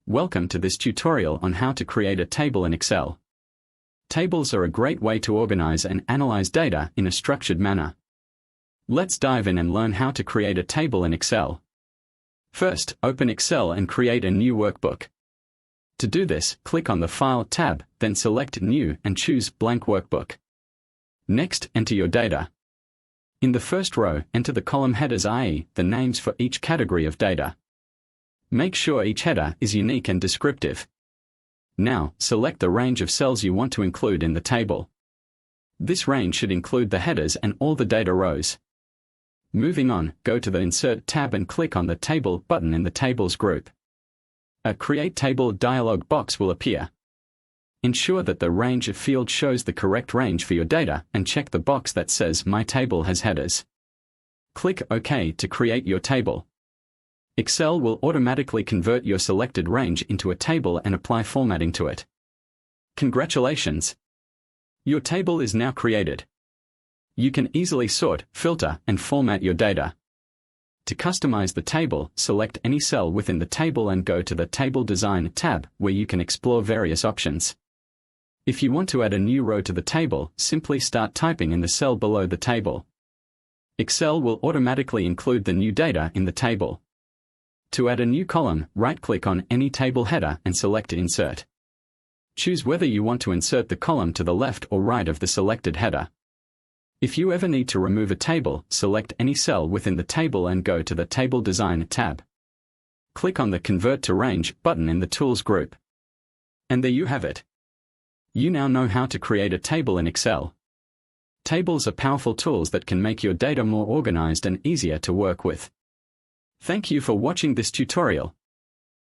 Welcome to this tutorial on how to create a table in Excel. Tables are a great way to organize and analyze data in a structured manner. Let's dive in and learn how to create a table in Excel. First, open Excel and create a new workbook. To do this, click on the File tab, then select New and choose Blank Workbook. Next, enter your data. In the first row, enter the column headers, i.e., the names for each category of data. Make sure each header is unique and descriptive. Now, select the range of cells you want to include in the table. This range should include the headers and all the data rows. Moving on, go to the Insert tab and click on the Table button in the Tables group. A Create Table dialog box will appear. Ensure that the range of field shows the correct range for your data and check the box that says My Table has headers. Click OK to create your table. Excel will automatically convert your selected range into a table and apply formatting to it. Congratulations! Your table is now created. You can easily sort, filter, and format your data. To customize the table, select any cell within the table and go to the Table Design tab, where you can explore various options. If you want to add a new row to the table, simply start typing in the cell below the table. Excel will automatically include the new data in the table. To add a new column, right-click on any table header and select Insert. Choose whether you want to insert the column to the left or right of the selected header. If you ever need to remove a table, select any cell within the table and go to the Table Design tab. Click on the Convert to Range button in the Tools group. And there you have it. You now know how to create a table in Excel. Tables are powerful tools that can make your data more organized and easier to work with. Thank you for watching this tutorial.